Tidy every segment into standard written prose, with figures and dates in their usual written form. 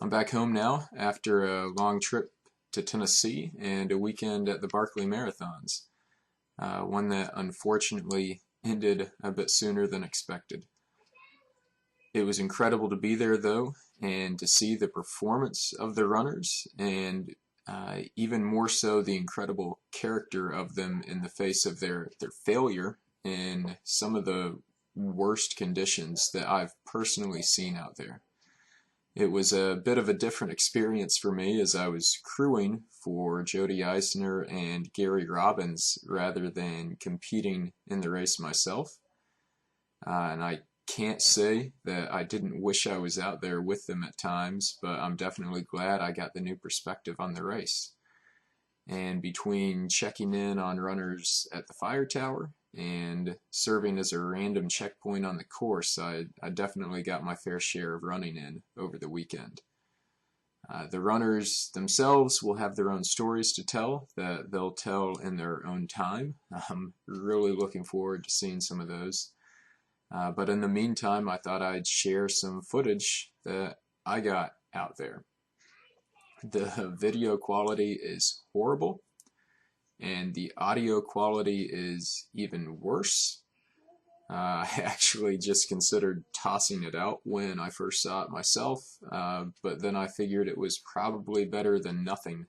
I'm back home now after a long trip to Tennessee and a weekend at the Barkley Marathons, one that unfortunately ended a bit sooner than expected. It was incredible to be there though, and to see the performance of the runners, and even more so the incredible character of them in the face of their failure in some of the worst conditions that I've personally seen out there. It was a bit of a different experience for me as I was crewing for Jody Eisner and Gary Robbins rather than competing in the race myself. And I can't say that I didn't wish I was out there with them at times, but I'm definitely glad I got the new perspective on the race. And between checking in on runners at the fire tower and serving as a random checkpoint on the course, I definitely got my fair share of running in over the weekend. The runners themselves will have their own stories to tell that they'll tell in their own time. I'm really looking forward to seeing some of those. But in the meantime, I thought I'd share some footage that I got out there. The video quality is horrible, and the audio quality is even worse. I actually just considered tossing it out when I first saw it myself, but then I figured it was probably better than nothing,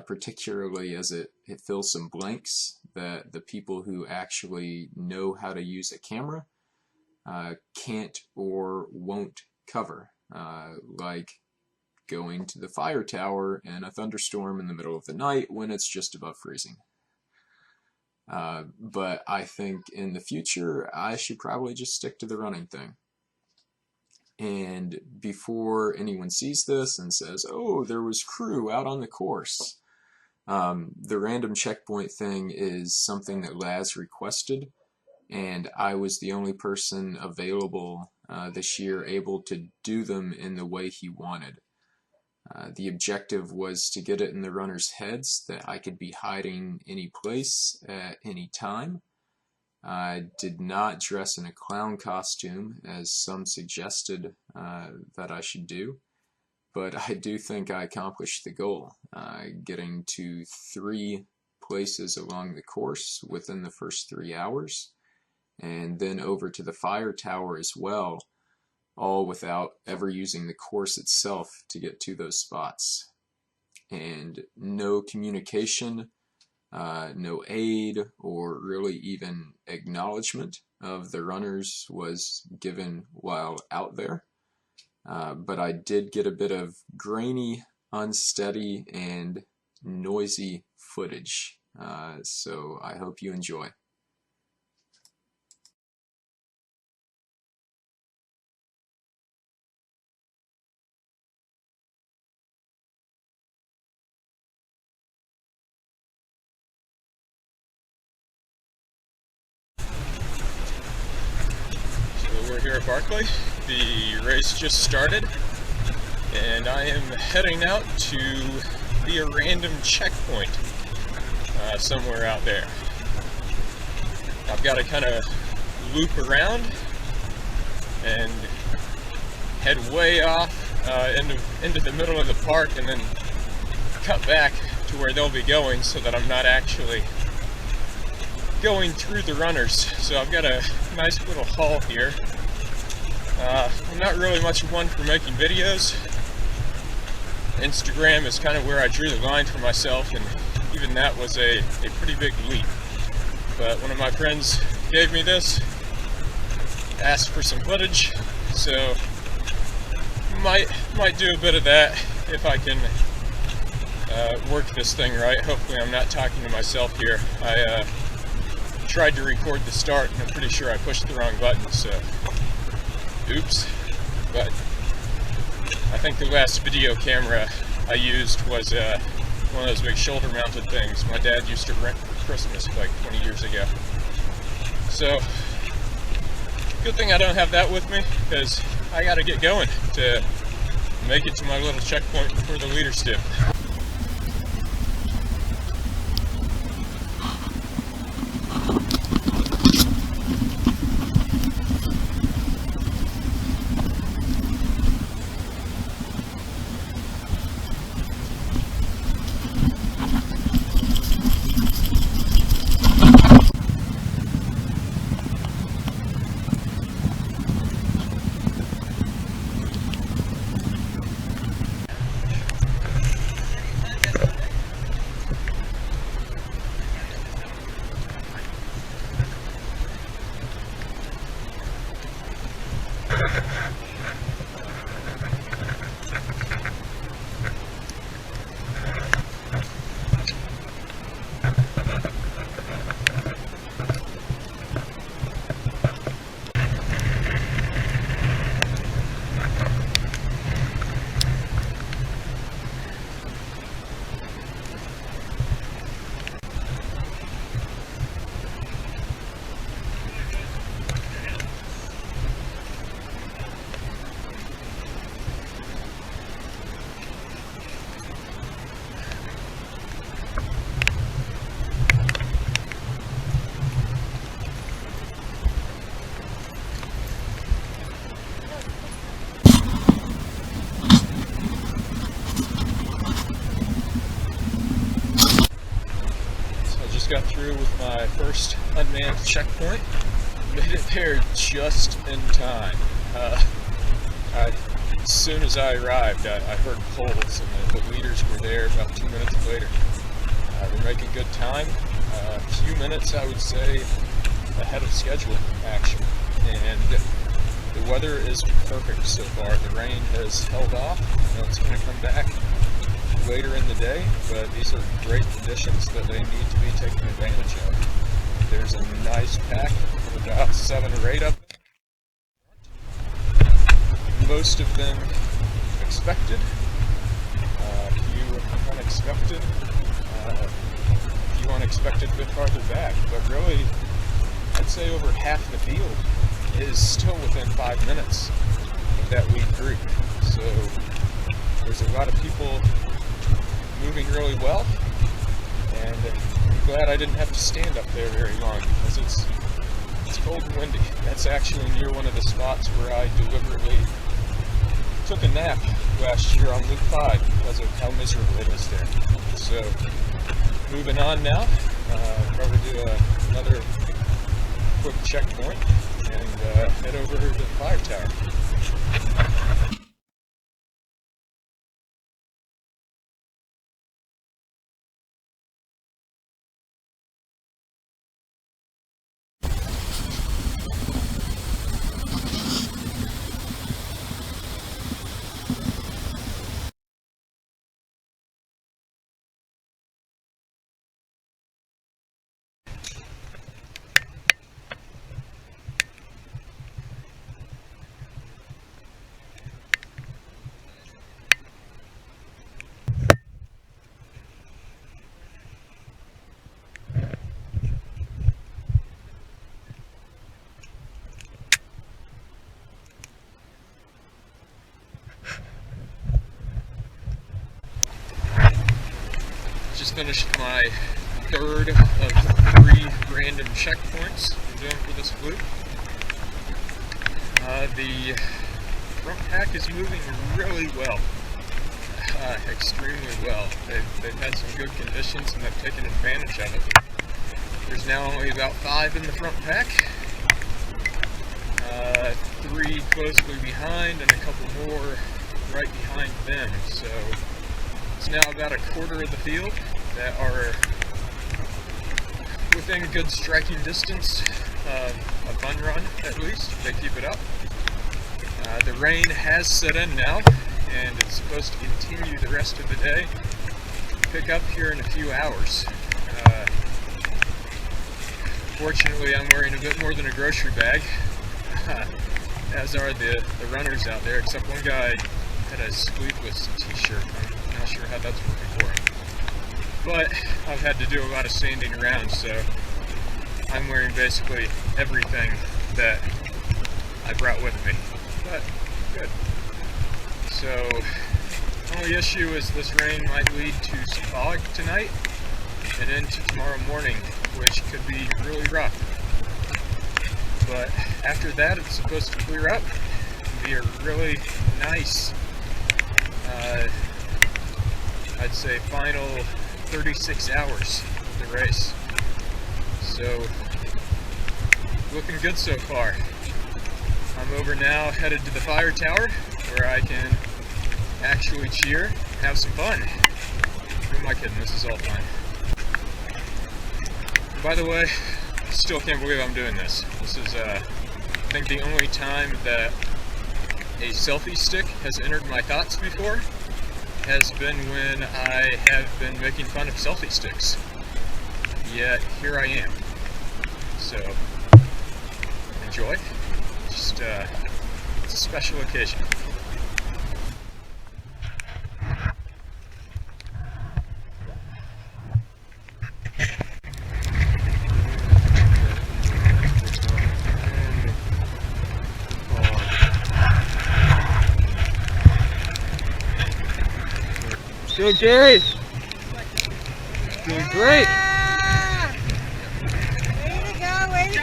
particularly as it fills some blanks that the people who actually know how to use a camera can't or won't cover, like going to the fire tower in a thunderstorm in the middle of the night when it's just above freezing. But I think in the future I should probably just stick to the running thing. And before anyone sees this and says, oh, there was crew out on the course, the random checkpoint thing is something that Laz requested, and I was the only person available this year able to do them in the way he wanted. The objective was to get it in the runners' heads that I could be hiding any place at any time. I did not dress in a clown costume, as some suggested that I should do, but I do think I accomplished the goal, getting to 3 places along the course within the first 3 hours, and then over to the fire tower as well, all without ever using the course itself to get to those spots. And no communication, no aid, or really even acknowledgement of the runners was given while out there. But I did get a bit of grainy, unsteady, and noisy footage. So I hope you enjoy. We're here at Barkley. The race just started, and I am heading out to be a random checkpoint somewhere out there. I've got to kind of loop around and head way off into the middle of the park, and then cut back to where they'll be going so that I'm not actually going through the runners. So I've got a nice little haul here. I'm not really much one for making videos. Instagram is kind of where I drew the line for myself, and even that was a pretty big leap. But one of my friends gave me this, asked for some footage, so might do a bit of that if I can work this thing right. Hopefully I'm not talking to myself here. I tried to record the start, and I'm pretty sure I pushed the wrong button, so oops. But I think the last video camera I used was one of those big shoulder mounted things my dad used to rent for Christmas like 20 years ago. So good thing I don't have that with me, because I gotta get going to make it to my little checkpoint before the leaders do. got through with my first unmanned checkpoint. Made it there just in time. As soon as I arrived, I heard polls, and the leaders were there about 2 minutes later. They're making good time. A few minutes, I would say, ahead of schedule, actually. And the weather is perfect so far. The rain has held off. I know it's going to come back later in the day, but these are great conditions that they need to be taken advantage of. There's a nice pack of about 7 or 8 of them. Most of them expected, a few unexpected, a bit farther back, but really, I'd say over half the field is still within 5 minutes of that lead group. So there's a lot of people moving really well, and I'm glad I didn't have to stand up there very long, because it's cold and windy. That's actually near one of the spots where I deliberately took a nap last year on Loop 5 because of how miserable it is there. So, moving on now, probably do another quick checkpoint and head over to the fire tower. Just finished my third of 3 random checkpoints I'm doing for this loop. The front pack is moving really well, extremely well. They've had some good conditions and they've taken advantage of it. There's now only about 5 in the front pack, 3 closely behind and a couple more right behind them. So it's now about a quarter of the field that are within good striking distance of a fun run, at least, if they keep it up. The rain has set in now, and it's supposed to continue the rest of the day. Pick up here in a few hours. Fortunately, I'm wearing a bit more than a grocery bag, as are the runners out there, except one guy had a sleeveless t-shirt. I'm not sure how that's working for him. But I've had to do a lot of standing around, so I'm wearing basically everything that I brought with me. But good. So, the only issue is this rain might lead to some fog tonight and into tomorrow morning, which could be really rough. But after that, it's supposed to clear up and be a really nice, I'd say, final 36 hours of the race. So, looking good so far. I'm over now, headed to the fire tower, where I can actually cheer and have some fun. Who am I kidding? This is all fun. By the way, still can't believe I'm doing this. This is, I think, the only time that a selfie stick has entered my thoughts before has been when I have been making fun of selfie sticks. Yet, here I am. So, enjoy. Just, it's a special occasion. Doing Gary. Doing great. Way to go, way to go.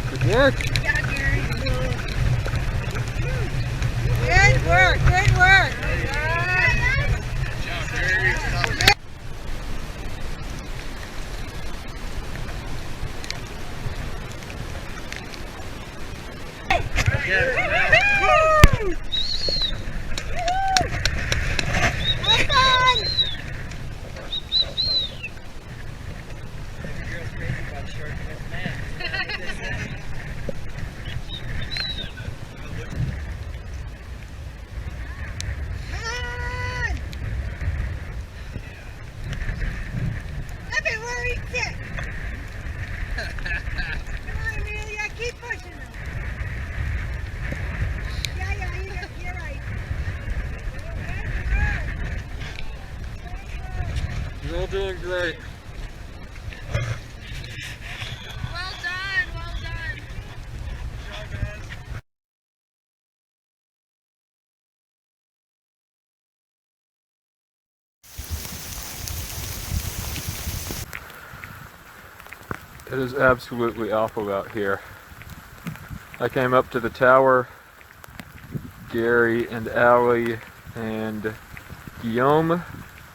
Good work. Good work, good work. Still doing great. Well done, well done. Good job, guys. It is absolutely awful out here. I came up to the tower. Gary and Allie and Guillaume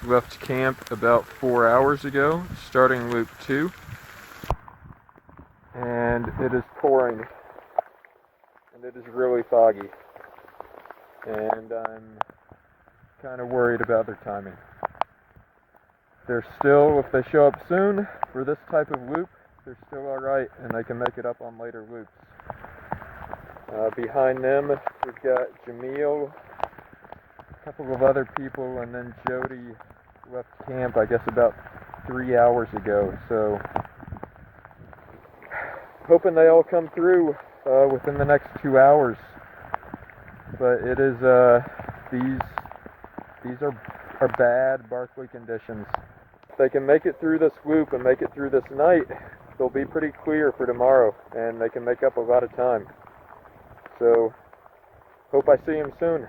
left camp about 4 hours ago, starting loop 2. And it is pouring. And it is really foggy. And I'm kind of worried about their timing. They're still, if they show up soon for this type of loop, they're still alright and they can make it up on later loops. Behind them, we've got Jamil, a couple of other people, and then Jody left camp, I guess, about 3 hours ago. So, hoping they all come through within the next 2 hours. But it is, these are bad Barkley conditions. If they can make it through this loop and make it through this night, they'll be pretty clear for tomorrow, and they can make up a lot of time. So, hope I see him soon.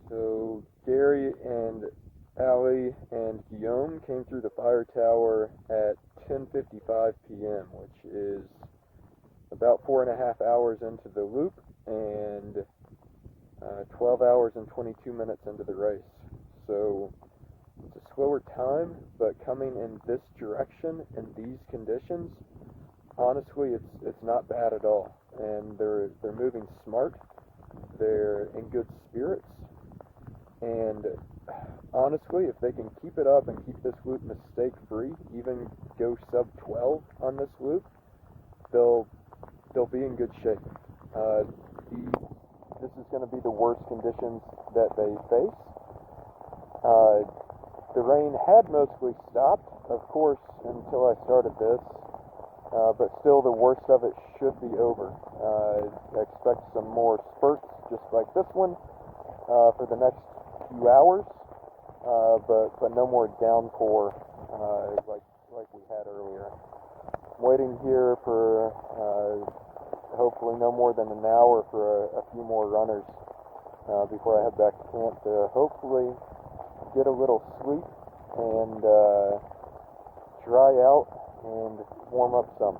So, Gary and Allie and Guillaume came through the fire tower at 10:55 p.m., which is about 4.5 hours into the loop and 12 hours and 22 minutes into the race. So it's a slower time, but coming in this direction in these conditions, honestly, it's not bad at all. And they're moving smart. They're in good spirits. And honestly, if they can keep it up and keep this loop mistake-free, even go sub-12 on this loop, they'll be in good shape. This is going to be the worst conditions that they face. The rain had mostly stopped, of course, until I started this, but still the worst of it should be over. I expect some more spurts just like this one for the next few hours, but no more downpour like we had earlier. I'm waiting here for hopefully no more than an hour for a few more runners before I head back to camp to hopefully get a little sleep and dry out and warm up some.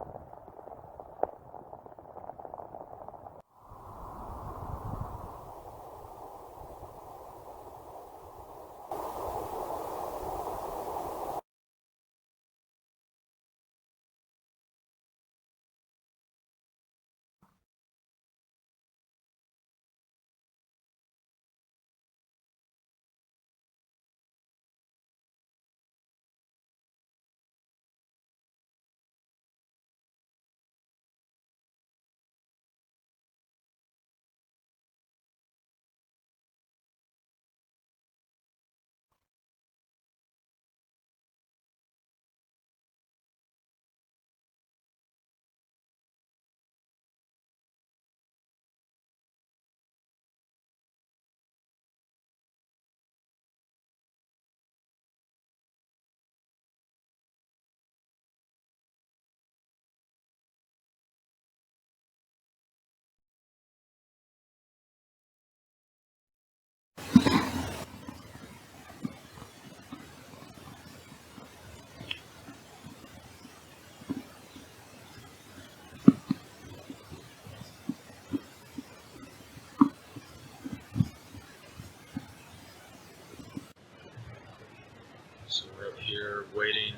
So we're up here waiting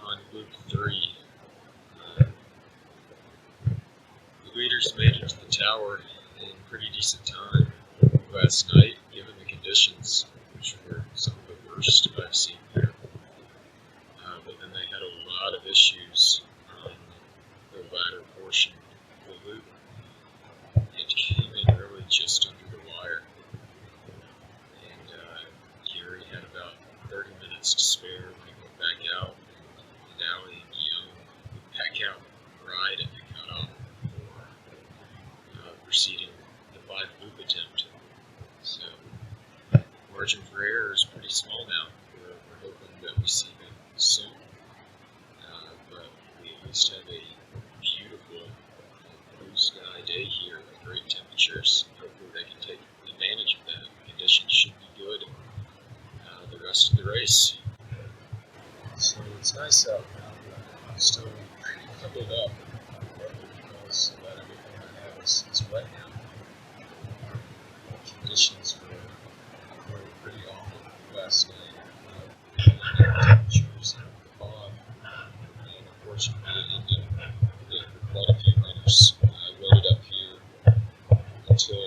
on loop 3. The leaders made it to the tower in pretty decent time last night, given the conditions, which were some of the worst I've seen here. But then they had a lot of issues on the latter portion of the loop. It came in really just under the wire. And Gary had about preceding the 5 loop attempt. So margin for error is pretty small now. We're hoping that we see them soon, but we at least have a beautiful blue sky day here with great temperatures. Hopefully they can take advantage of that. Conditions should be good the rest of the race. So it's nice out now, but I'm still pretty bundled up, because about everything I have is wet now. Conditions were pretty awful last night. Temperatures and fog, and unfortunately it ended for quite a few minutes. I rode it up here until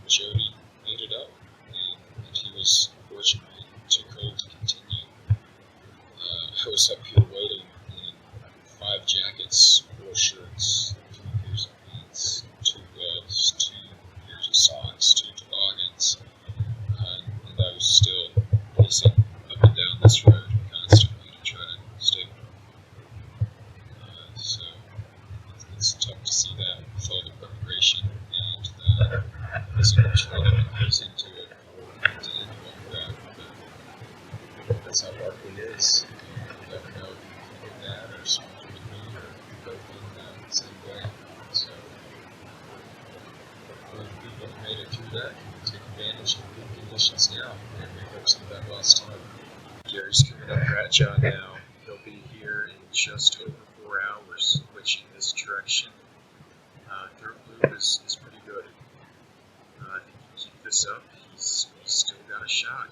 Jody ate it up, and he was unfortunately too cold to continue. I was up here waiting in 5 jackets, 4 shirts, 2 pairs of pants, 2 gloves, 2 pairs of socks, 2 toboggans, and I was still pacing up and down this road constantly to try to stay warm. So it's tough to see that with all the preparation and the physical training that goes into it before to end all that. But that's how Barkley is. You never know if you can get that or someone with me or both in the same way. So hopefully the people that made it through that can take advantage of good conditions now and make up some of that lost time. Gary's coming up Gratja now. He'll be here in just over 4 hours, switching this direction. Third loop is pretty good. If he can keep this up, he's still got a shot.